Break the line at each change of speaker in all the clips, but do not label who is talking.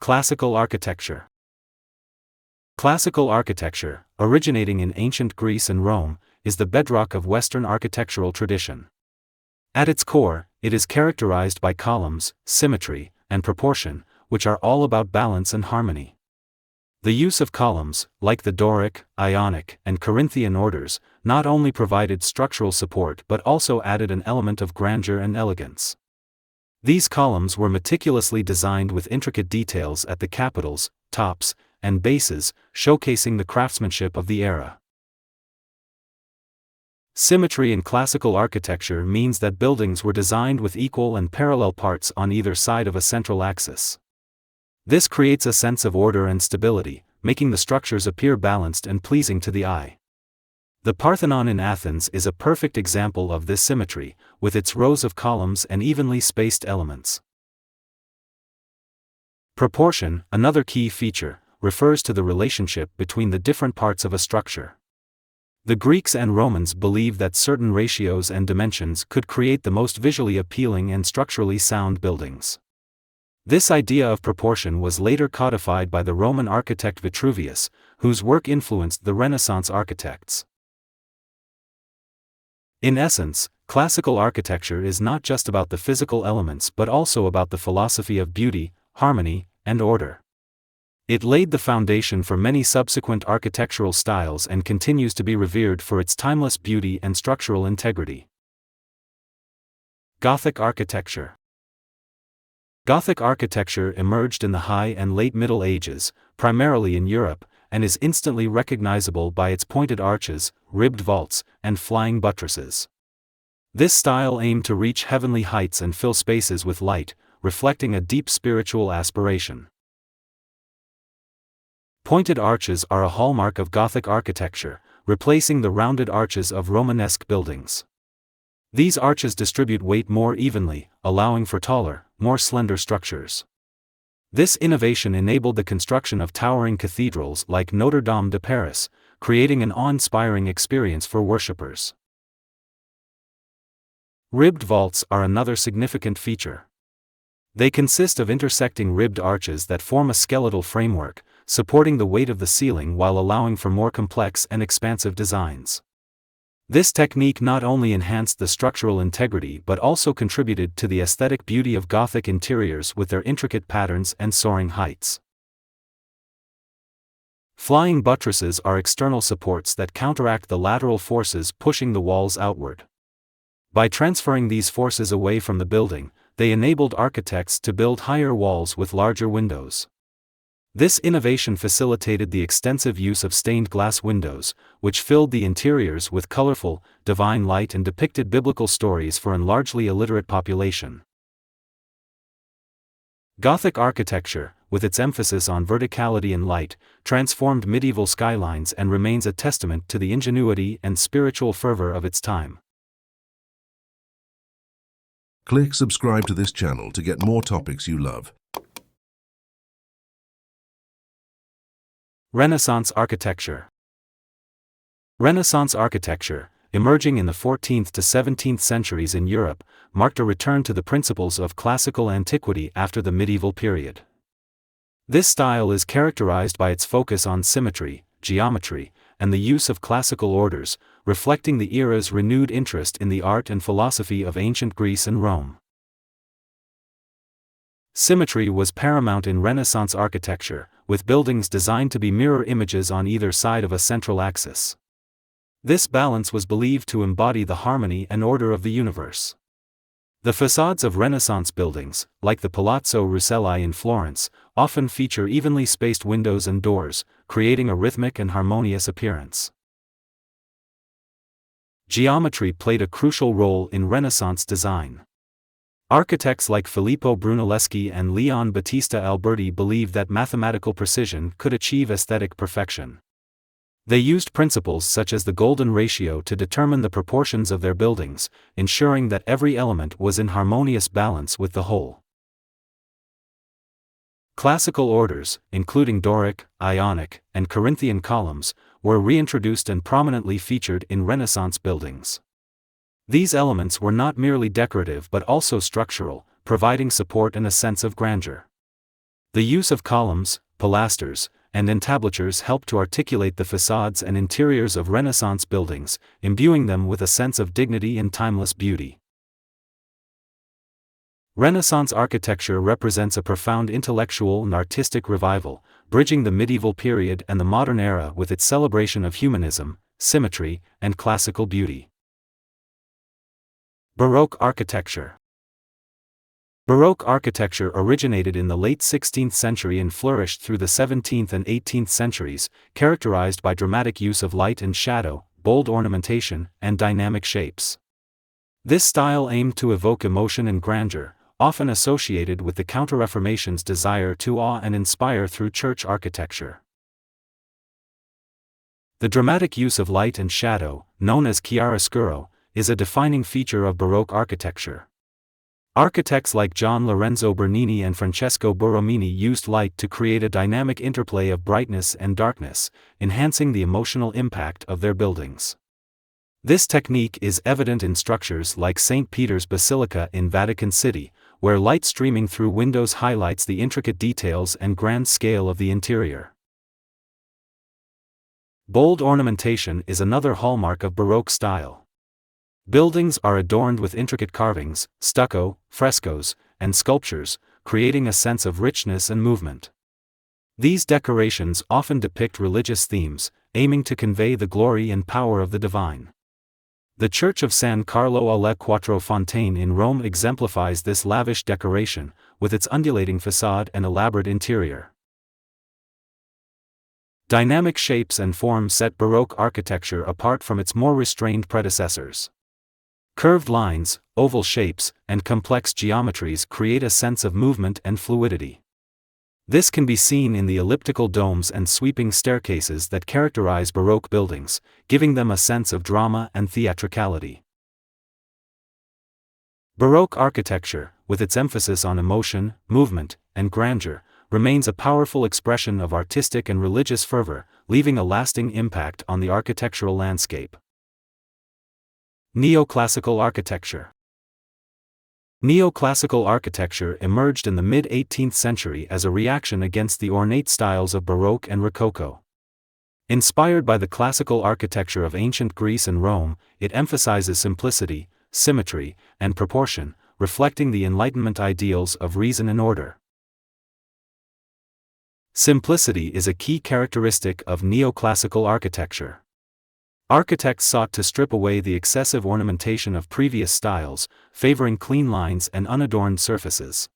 Classical Architecture. Classical architecture, originating in ancient Greece and Rome, is the bedrock of Western architectural tradition. At its core, it is characterized by columns, symmetry, and proportion, which are all about balance and harmony. The use of columns, like the Doric, Ionic, and Corinthian orders, not only provided structural support but also added an element of grandeur and elegance. These columns were meticulously designed with intricate details at the capitals, tops, and bases, showcasing the craftsmanship of the era. Symmetry in classical architecture means that buildings were designed with equal and parallel parts on either side of a central axis. This creates a sense of order and stability, making the structures appear balanced and pleasing to the eye. The Parthenon in Athens is a perfect example of this symmetry, with its rows of columns and evenly spaced elements. Proportion, another key feature, refers to the relationship between the different parts of a structure. The Greeks and Romans believed that certain ratios and dimensions could create the most visually appealing and structurally sound buildings. This idea of proportion was later codified by the Roman architect Vitruvius, whose work influenced the Renaissance architects. In essence, classical architecture is not just about the physical elements but also about the philosophy of beauty, harmony, and order. It laid the foundation for many subsequent architectural styles and continues to be revered for its timeless beauty and structural integrity. Gothic Architecture. Gothic architecture emerged in the High and Late Middle Ages, primarily in Europe, and is instantly recognizable by its pointed arches, ribbed vaults, and flying buttresses. This style aimed to reach heavenly heights and fill spaces with light, reflecting a deep spiritual aspiration. Pointed arches are a hallmark of Gothic architecture, replacing the rounded arches of Romanesque buildings. These arches distribute weight more evenly, allowing for taller, more slender structures. This innovation enabled the construction of towering cathedrals like Notre Dame de Paris, creating an awe-inspiring experience for worshippers. Ribbed vaults are another significant feature. They consist of intersecting ribbed arches that form a skeletal framework, supporting the weight of the ceiling while allowing for more complex and expansive designs. This technique not only enhanced the structural integrity but also contributed to the aesthetic beauty of Gothic interiors with their intricate patterns and soaring heights. Flying buttresses are external supports that counteract the lateral forces pushing the walls outward. By transferring these forces away from the building, they enabled architects to build higher walls with larger windows. This innovation facilitated the extensive use of stained glass windows, which filled the interiors with colorful, divine light and depicted biblical stories for an largely illiterate population. Gothic architecture, with its emphasis on verticality and light, transformed medieval skylines and remains a testament to the ingenuity and spiritual fervor of its time.
Click subscribe to this channel to get more topics you love.
Renaissance Architecture. Renaissance architecture, emerging in the 14th to 17th centuries in Europe, marked a return to the principles of classical antiquity after the medieval period. This style is characterized by its focus on symmetry, geometry, and the use of classical orders, reflecting the era's renewed interest in the art and philosophy of ancient Greece and Rome. Symmetry was paramount in Renaissance architecture, with buildings designed to be mirror images on either side of a central axis. This balance was believed to embody the harmony and order of the universe. The facades of Renaissance buildings, like the Palazzo Rucellai in Florence, often feature evenly spaced windows and doors, creating a rhythmic and harmonious appearance. Geometry played a crucial role in Renaissance design. Architects like Filippo Brunelleschi and Leon Battista Alberti believed that mathematical precision could achieve aesthetic perfection. They used principles such as the golden ratio to determine the proportions of their buildings, ensuring that every element was in harmonious balance with the whole. Classical orders, including Doric, Ionic, and Corinthian columns, were reintroduced and prominently featured in Renaissance buildings. These elements were not merely decorative but also structural, providing support and a sense of grandeur. The use of columns, pilasters, and entablatures helped to articulate the facades and interiors of Renaissance buildings, imbuing them with a sense of dignity and timeless beauty. Renaissance architecture represents a profound intellectual and artistic revival, bridging the medieval period and the modern era with its celebration of humanism, symmetry, and classical beauty. Baroque Architecture. Baroque architecture originated in the late 16th century and flourished through the 17th and 18th centuries, characterized by dramatic use of light and shadow, bold ornamentation, and dynamic shapes. This style aimed to evoke emotion and grandeur, often associated with the Counter-Reformation's desire to awe and inspire through church architecture. The dramatic use of light and shadow, known as chiaroscuro, is a defining feature of Baroque architecture. Architects like Gian Lorenzo Bernini and Francesco Borromini used light to create a dynamic interplay of brightness and darkness, enhancing the emotional impact of their buildings. This technique is evident in structures like St. Peter's Basilica in Vatican City, where light streaming through windows highlights the intricate details and grand scale of the interior. Bold ornamentation is another hallmark of Baroque style. Buildings are adorned with intricate carvings, stucco, frescoes, and sculptures, creating a sense of richness and movement. These decorations often depict religious themes, aiming to convey the glory and power of the divine. The Church of San Carlo alle Quattro Fontane in Rome exemplifies this lavish decoration, with its undulating facade and elaborate interior. Dynamic shapes and forms set Baroque architecture apart from its more restrained predecessors. Curved lines, oval shapes, and complex geometries create a sense of movement and fluidity. This can be seen in the elliptical domes and sweeping staircases that characterize Baroque buildings, giving them a sense of drama and theatricality. Baroque architecture, with its emphasis on emotion, movement, and grandeur, remains a powerful expression of artistic and religious fervor, leaving a lasting impact on the architectural landscape. Neoclassical Architecture. Neoclassical architecture emerged in the mid-18th century as a reaction against the ornate styles of Baroque and Rococo. Inspired by the classical architecture of ancient Greece and Rome, it emphasizes simplicity, symmetry, and proportion, reflecting the Enlightenment ideals of reason and order. Simplicity is a key characteristic of neoclassical architecture. Architects sought to strip away the excessive ornamentation of previous styles, favoring clean lines and unadorned surfaces.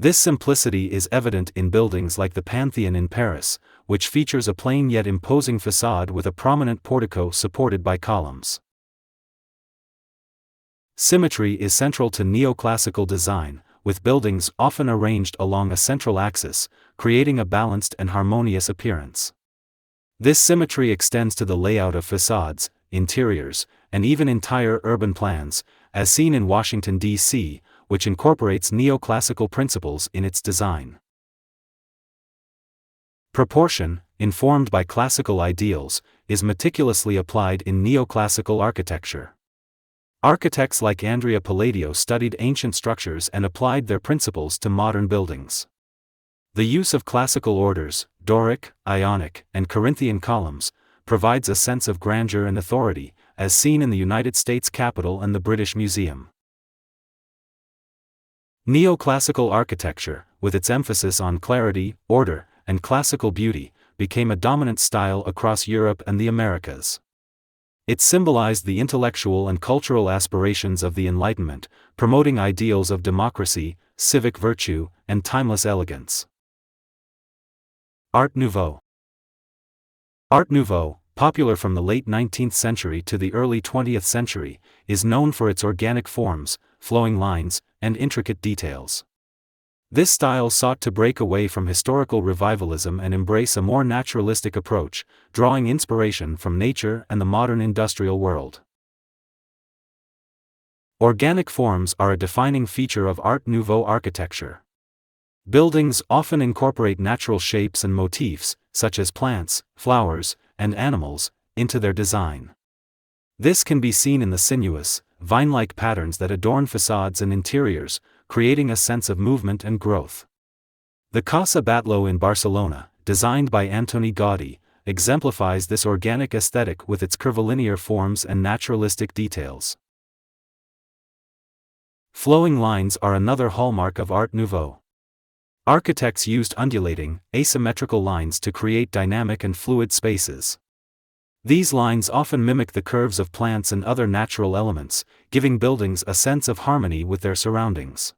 This simplicity is evident in buildings like the Pantheon in Paris, which features a plain yet imposing facade with a prominent portico supported by columns. Symmetry is central to neoclassical design, with buildings often arranged along a central axis, creating a balanced and harmonious appearance. This symmetry extends to the layout of facades, interiors, and even entire urban plans, as seen in Washington, D.C., which incorporates neoclassical principles in its design. Proportion, informed by classical ideals, is meticulously applied in neoclassical architecture. Architects like Andrea Palladio studied ancient structures and applied their principles to modern buildings. The use of classical orders, Doric, Ionic, and Corinthian columns, provides a sense of grandeur and authority, as seen in the United States Capitol and the British Museum. Neoclassical architecture, with its emphasis on clarity, order, and classical beauty, became a dominant style across Europe and the Americas. It symbolized the intellectual and cultural aspirations of the Enlightenment, promoting ideals of democracy, civic virtue, and timeless elegance. Art Nouveau. Art Nouveau, popular from the late 19th century to the early 20th century, is known for its organic forms, flowing lines, and intricate details. This style sought to break away from historical revivalism and embrace a more naturalistic approach, drawing inspiration from nature and the modern industrial world. Organic forms are a defining feature of Art Nouveau architecture. Buildings often incorporate natural shapes and motifs, such as plants, flowers, and animals, into their design. This can be seen in the sinuous, vine-like patterns that adorn facades and interiors, creating a sense of movement and growth. The Casa Batlló in Barcelona, designed by Antoni Gaudí, exemplifies this organic aesthetic with its curvilinear forms and naturalistic details. Flowing lines are another hallmark of Art Nouveau. Architects used undulating, asymmetrical lines to create dynamic and fluid spaces. These lines often mimic the curves of plants and other natural elements, giving buildings a sense of harmony with their surroundings.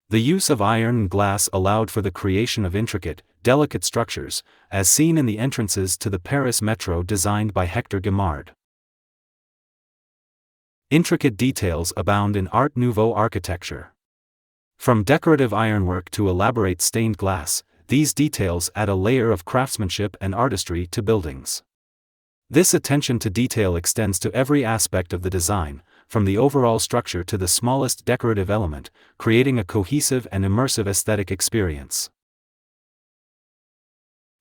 The use of iron and glass allowed for the creation of intricate, delicate structures, as seen in the entrances to the Paris metro designed by Hector Guimard. Intricate details abound in Art Nouveau architecture. From decorative ironwork to elaborate stained glass, these details add a layer of craftsmanship and artistry to buildings. This attention to detail extends to every aspect of the design, from the overall structure to the smallest decorative element, creating a cohesive and immersive aesthetic experience.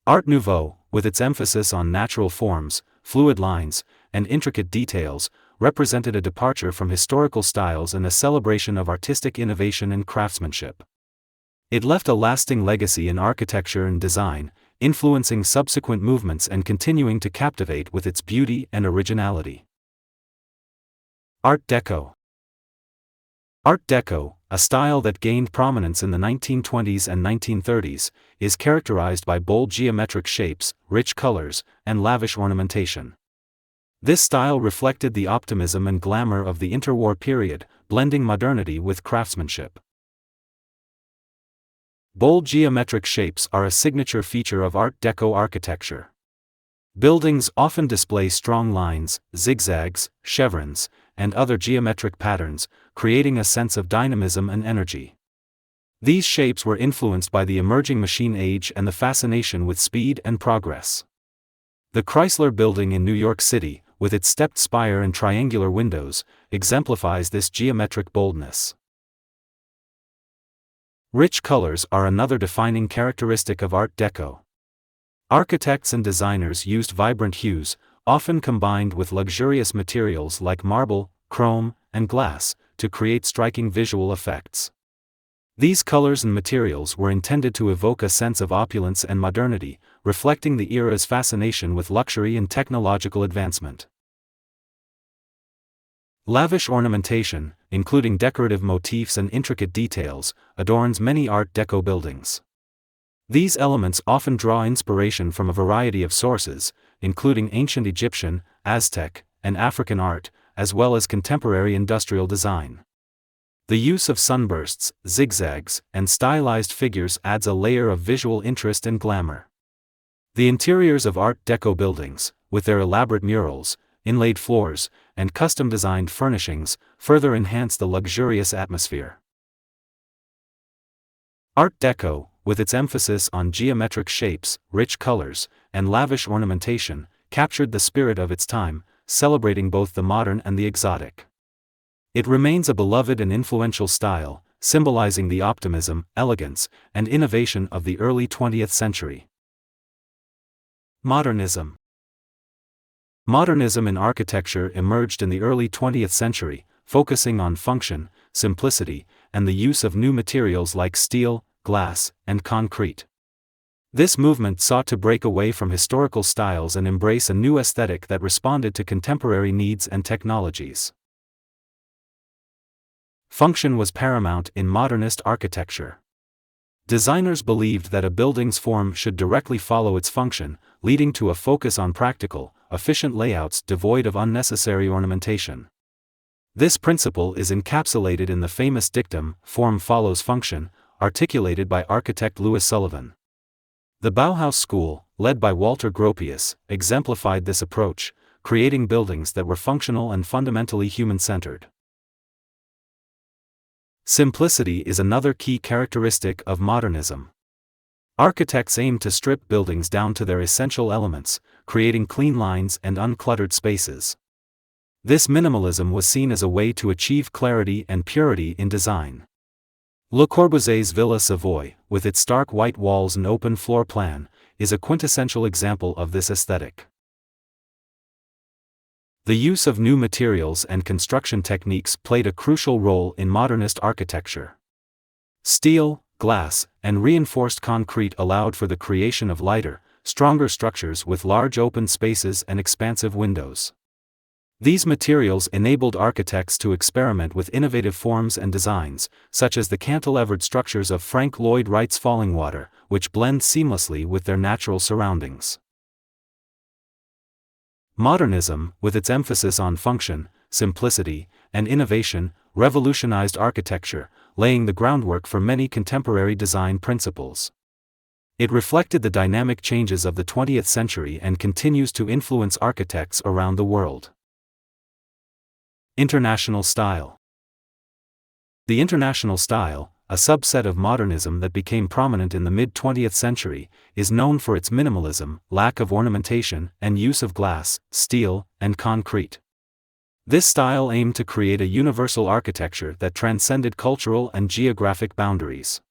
Art Nouveau, with its emphasis on natural forms, fluid lines, and intricate details, represented a departure from historical styles and a celebration of artistic innovation and craftsmanship. It left a lasting legacy in architecture and design, influencing subsequent movements and continuing to captivate with its beauty and originality. Art Deco. Art Deco, a style that gained prominence in the 1920s and 1930s, is characterized by bold geometric shapes, rich colors, and lavish ornamentation. This style reflected the optimism and glamour of the interwar period, blending modernity with craftsmanship. Bold geometric shapes are a signature feature of Art Deco architecture. Buildings often display strong lines, zigzags, chevrons, and other geometric patterns, creating a sense of dynamism and energy. These shapes were influenced by the emerging machine age and the fascination with speed and progress. The Chrysler Building in New York City, with its stepped spire and triangular windows, exemplifies this geometric boldness. Rich colors are another defining characteristic of Art Deco. Architects and designers used vibrant hues, often combined with luxurious materials like marble, chrome, and glass, to create striking visual effects. These colors and materials were intended to evoke a sense of opulence and modernity, reflecting the era's fascination with luxury and technological advancement. Lavish ornamentation, including decorative motifs and intricate details, adorns many Art Deco buildings. These elements often draw inspiration from a variety of sources, including ancient Egyptian, Aztec, and African art, as well as contemporary industrial design. The use of sunbursts, zigzags, and stylized figures adds a layer of visual interest and glamour. The interiors of Art Deco buildings, with their elaborate murals, inlaid floors, and custom-designed furnishings, further enhance the luxurious atmosphere. Art Deco, with its emphasis on geometric shapes, rich colors, and lavish ornamentation, captured the spirit of its time, celebrating both the modern and the exotic. It remains a beloved and influential style, symbolizing the optimism, elegance, and innovation of the early 20th century. Modernism. Modernism in architecture emerged in the early 20th century, focusing on function, simplicity, and the use of new materials like steel, glass, and concrete. This movement sought to break away from historical styles and embrace a new aesthetic that responded to contemporary needs and technologies. Function was paramount in modernist architecture. Designers believed that a building's form should directly follow its function, leading to a focus on practical, efficient layouts devoid of unnecessary ornamentation. This principle is encapsulated in the famous dictum, "Form follows function," articulated by architect Louis Sullivan. The Bauhaus school, led by Walter Gropius, exemplified this approach, creating buildings that were functional and fundamentally human-centered. Simplicity is another key characteristic of modernism. Architects aim to strip buildings down to their essential elements, creating clean lines and uncluttered spaces. This minimalism was seen as a way to achieve clarity and purity in design. Le Corbusier's Villa Savoy, with its stark white walls and open floor plan, is a quintessential example of this aesthetic. The use of new materials and construction techniques played a crucial role in modernist architecture. Steel, glass, and reinforced concrete allowed for the creation of lighter, stronger structures with large open spaces and expansive windows. These materials enabled architects to experiment with innovative forms and designs, such as the cantilevered structures of Frank Lloyd Wright's Fallingwater, which blend seamlessly with their natural surroundings. Modernism, with its emphasis on function, simplicity, and innovation, revolutionized architecture, laying the groundwork for many contemporary design principles. It reflected the dynamic changes of the 20th century and continues to influence architects around the world. International style. The international style, a subset of modernism that became prominent in the mid-20th century, is known for its minimalism, lack of ornamentation, and use of glass, steel, and concrete. This style aimed to create a universal architecture that transcended cultural and geographic boundaries.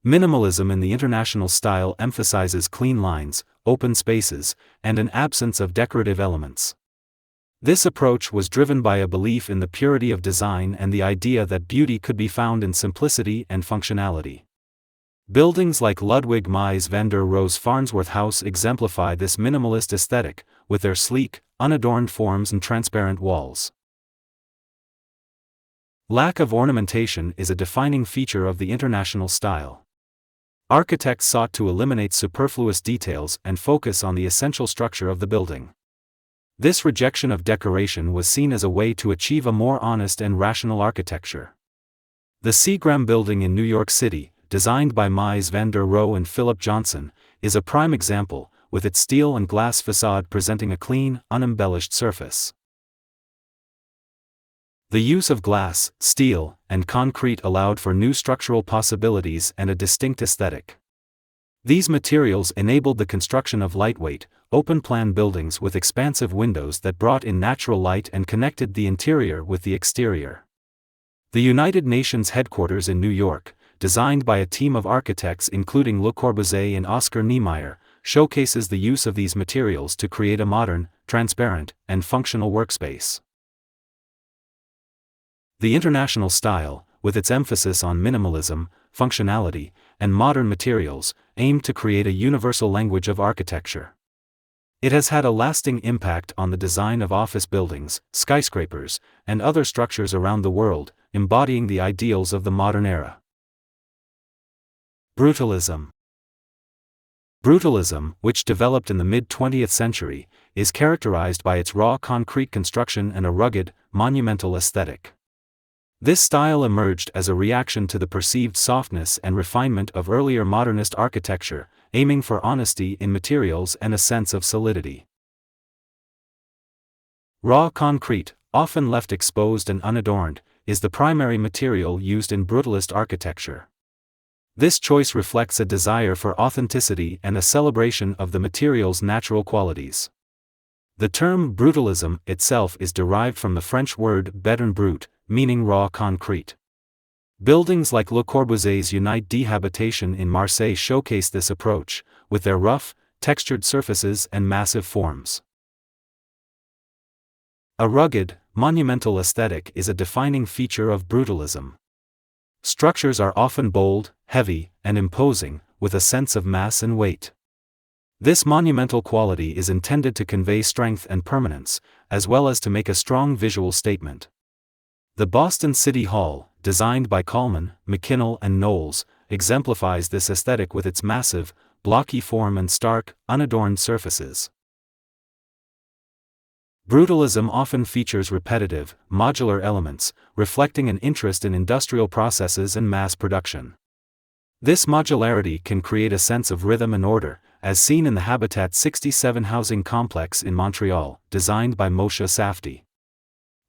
Minimalism in the international style emphasizes clean lines, open spaces, and an absence of decorative elements. This approach was driven by a belief in the purity of design and the idea that beauty could be found in simplicity and functionality. Buildings like Ludwig Mies van der Rohe's Farnsworth House exemplify this minimalist aesthetic, with their sleek, unadorned forms and transparent walls. Lack of ornamentation is a defining feature of the international style. Architects sought to eliminate superfluous details and focus on the essential structure of the building. This rejection of decoration was seen as a way to achieve a more honest and rational architecture. The Seagram Building in New York City, designed by Mies van der Rohe and Philip Johnson, is a prime example, with its steel and glass facade presenting a clean, unembellished surface. The use of glass, steel, and concrete allowed for new structural possibilities and a distinct aesthetic. These materials enabled the construction of lightweight, open-plan buildings with expansive windows that brought in natural light and connected the interior with the exterior. The United Nations headquarters in New York, designed by a team of architects including Le Corbusier and Oscar Niemeyer, showcases the use of these materials to create a modern, transparent, and functional workspace. The international style, with its emphasis on minimalism, functionality, and modern materials, aimed to create a universal language of architecture. It has had a lasting impact on the design of office buildings, skyscrapers, and other structures around the world, embodying the ideals of the modern era. Brutalism. Brutalism, which developed in the mid-20th century, is characterized by its raw concrete construction and a rugged, monumental aesthetic. This style emerged as a reaction to the perceived softness and refinement of earlier modernist architecture, aiming for honesty in materials and a sense of solidity. Raw concrete, often left exposed and unadorned, is the primary material used in brutalist architecture. This choice reflects a desire for authenticity and a celebration of the material's natural qualities. The term brutalism itself is derived from the French word béton brut, meaning raw concrete. Buildings like Le Corbusier's Unite d'Habitation in Marseille showcase this approach, with their rough, textured surfaces and massive forms. A rugged, monumental aesthetic is a defining feature of brutalism. Structures are often bold, heavy, and imposing, with a sense of mass and weight. This monumental quality is intended to convey strength and permanence, as well as to make a strong visual statement. The Boston City Hall, designed by Coleman, McKinnell and Knowles, exemplifies this aesthetic with its massive, blocky form and stark, unadorned surfaces. Brutalism often features repetitive, modular elements, reflecting an interest in industrial processes and mass production. This modularity can create a sense of rhythm and order, as seen in the Habitat 67 housing complex in Montreal, designed by Moshe Safdie.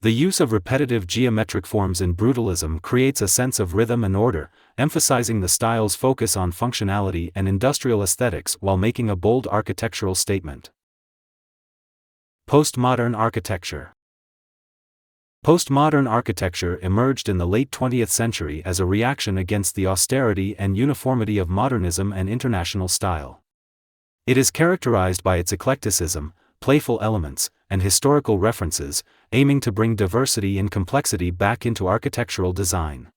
The use of repetitive geometric forms in brutalism creates a sense of rhythm and order, emphasizing the style's focus on functionality and industrial aesthetics while making a bold architectural statement. Postmodern Architecture. Postmodern architecture emerged in the late 20th century as a reaction against the austerity and uniformity of modernism and international style. It is characterized by its eclecticism, playful elements, and historical references, aiming to bring diversity and complexity back into architectural design.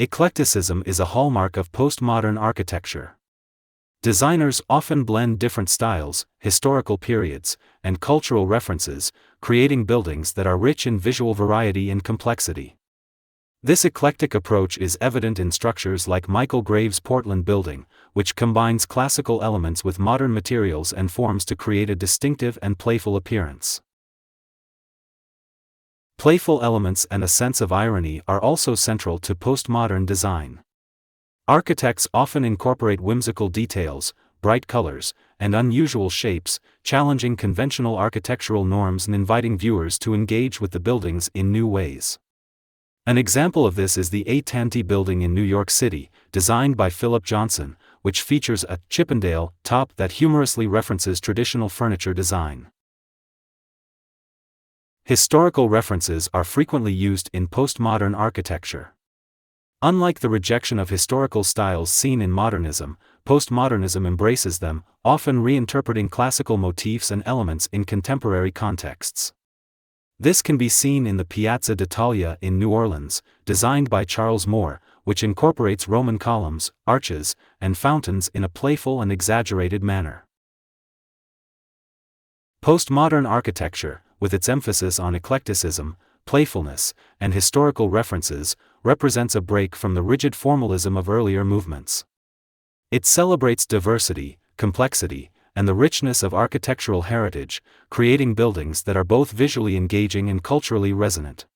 Eclecticism is a hallmark of postmodern architecture. Designers often blend different styles, historical periods, and cultural references, creating buildings that are rich in visual variety and complexity. This eclectic approach is evident in structures like Michael Graves' Portland building, which combines classical elements with modern materials and forms to create a distinctive and playful appearance. Playful elements and a sense of irony are also central to postmodern design. Architects often incorporate whimsical details, bright colors, and unusual shapes, challenging conventional architectural norms and inviting viewers to engage with the buildings in new ways. An example of this is the A-Tanti building in New York City, designed by Philip Johnson, which features a Chippendale top that humorously references traditional furniture design. Historical references are frequently used in postmodern architecture. Unlike the rejection of historical styles seen in modernism, postmodernism embraces them, often reinterpreting classical motifs and elements in contemporary contexts. This can be seen in the Piazza d'Italia in New Orleans, designed by Charles Moore, which incorporates Roman columns, arches, and fountains in a playful and exaggerated manner. Postmodern architecture, with its emphasis on eclecticism, playfulness, and historical references, represents a break from the rigid formalism of earlier movements. It celebrates diversity, complexity, and the richness of architectural heritage, creating buildings that are both visually engaging and culturally resonant.